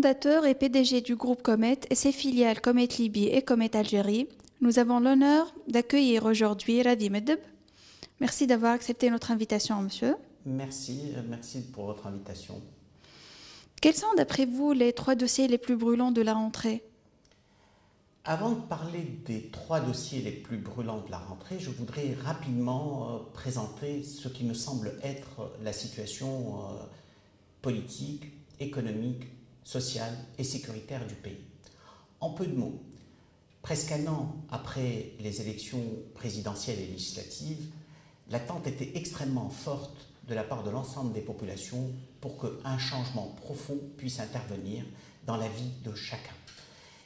fondateur et PDG du groupe Comet et ses filiales Comet Libye et Comet Algérie, nous avons l'honneur d'accueillir aujourd'hui Radhi Medeb. Merci d'avoir accepté notre invitation, monsieur. Merci pour votre invitation. Quels sont, d'après vous, les 3 dossiers les plus brûlants de la rentrée? Avant de parler des 3 dossiers les plus brûlants de la rentrée, je voudrais rapidement présenter ce qui me semble être la situation politique, économique, sociale et sécuritaire du pays. En peu de mots, presque un an après les élections présidentielles et législatives, l'attente était extrêmement forte de la part de l'ensemble des populations pour qu'un changement profond puisse intervenir dans la vie de chacun.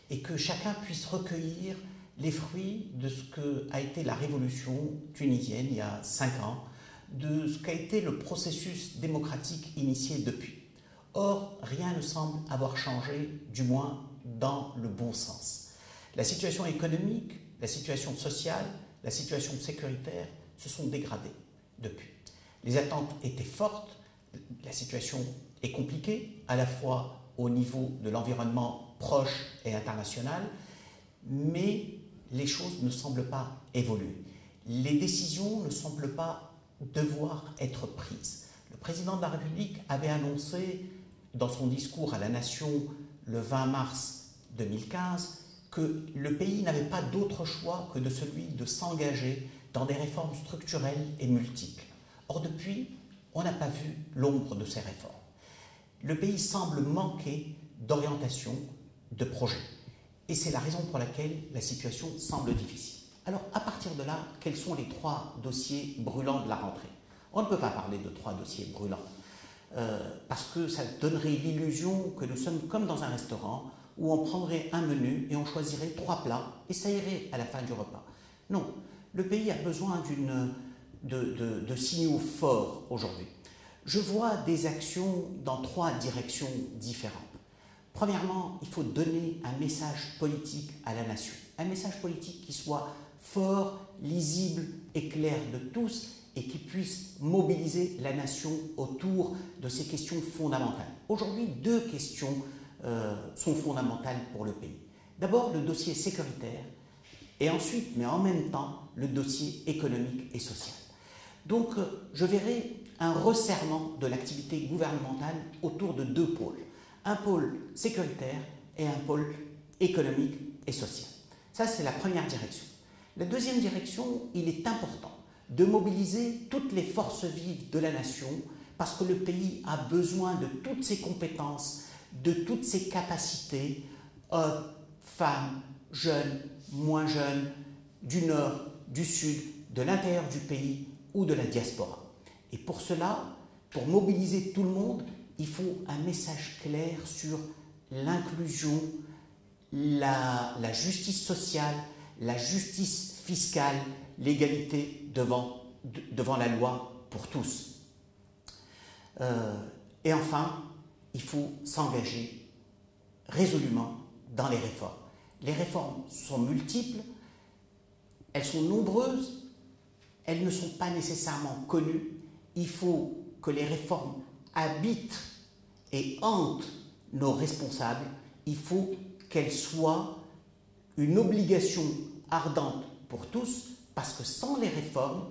Et que chacun puisse recueillir les fruits de ce qu'a été la révolution tunisienne il y a 5 ans, de ce qu'a été le processus démocratique initié depuis. Or, rien ne semble avoir changé, du moins dans le bon sens. La situation économique, la situation sociale, la situation sécuritaire se sont dégradées depuis. Les attentes étaient fortes, la situation est compliquée, à la fois au niveau de l'environnement proche et international, mais les choses ne semblent pas évoluer. Les décisions ne semblent pas devoir être prises. Le président de la République avait annoncé dans son discours à la nation le 20 mars 2015 que le pays n'avait pas d'autre choix que de celui de s'engager dans des réformes structurelles et multiples. Or, depuis, on n'a pas vu l'ombre de ces réformes. Le pays semble manquer d'orientation, de projet. Et c'est la raison pour laquelle la situation semble difficile. Alors, à partir de là, quels sont les 3 dossiers brûlants de la rentrée? On ne peut pas parler de 3 dossiers brûlants, parce que ça donnerait l'illusion que nous sommes comme dans un restaurant où on prendrait un menu et on choisirait 3 plats et ça irait à la fin du repas. Non, le pays a besoin de signaux forts aujourd'hui. Je vois des actions dans 3 directions différentes. Premièrement, il faut donner un message politique à la nation. Un message politique qui soit fort, lisible et clair de tous et qui puisse mobiliser la nation autour de ces questions fondamentales. Aujourd'hui, 2 questions sont fondamentales pour le pays. D'abord, le dossier sécuritaire et ensuite, mais en même temps, le dossier économique et social. Donc, je verrai un resserrement de l'activité gouvernementale autour de 2 pôles. Un pôle sécuritaire et un pôle économique et social. Ça, c'est la première direction. La deuxième direction, il est important de mobiliser toutes les forces vives de la nation parce que le pays a besoin de toutes ses compétences, de toutes ses capacités, hommes, femmes, jeunes, moins jeunes, du nord, du sud, de l'intérieur du pays ou de la diaspora. Et pour cela, pour mobiliser tout le monde, il faut un message clair sur l'inclusion, la justice sociale, la justice fiscale, l'égalité devant la loi pour tous. Et enfin, il faut s'engager résolument dans les réformes. Les réformes sont multiples, elles sont nombreuses, elles ne sont pas nécessairement connues. Il faut que les réformes habitent et hantent nos responsables. Il faut qu'elles soient une obligation ardente pour tous, parce que sans les réformes,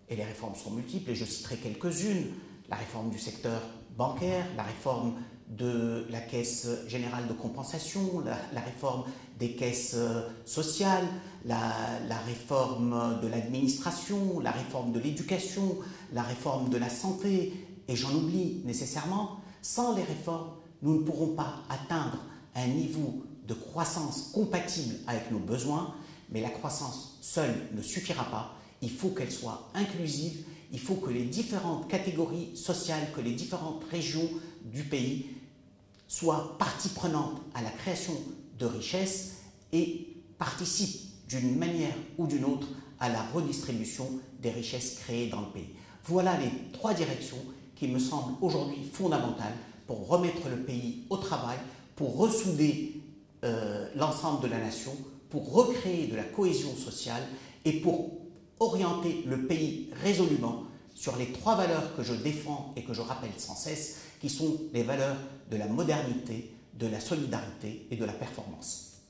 et les réformes sont multiples, et je citerai quelques-unes, la réforme du secteur bancaire, la réforme de la Caisse générale de compensation, la réforme des caisses sociales, la réforme de l'administration, la réforme de l'éducation, la réforme de la santé, et j'en oublie nécessairement. Sans les réformes, nous ne pourrons pas atteindre un niveau de croissance compatible avec nos besoins, mais la croissance seule ne suffira pas. Il faut qu'elle soit inclusive, il faut que les différentes catégories sociales, que les différentes régions du pays soient partie prenante à la création de richesses et participent d'une manière ou d'une autre à la redistribution des richesses créées dans le pays. Voilà les 3 directions qui me semblent aujourd'hui fondamentales pour remettre le pays au travail, pour ressouder l'ensemble de la nation, pour recréer de la cohésion sociale et pour orienter le pays résolument sur les 3 valeurs que je défends et que je rappelle sans cesse, qui sont les valeurs de la modernité, de la solidarité et de la performance.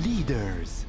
Leaders.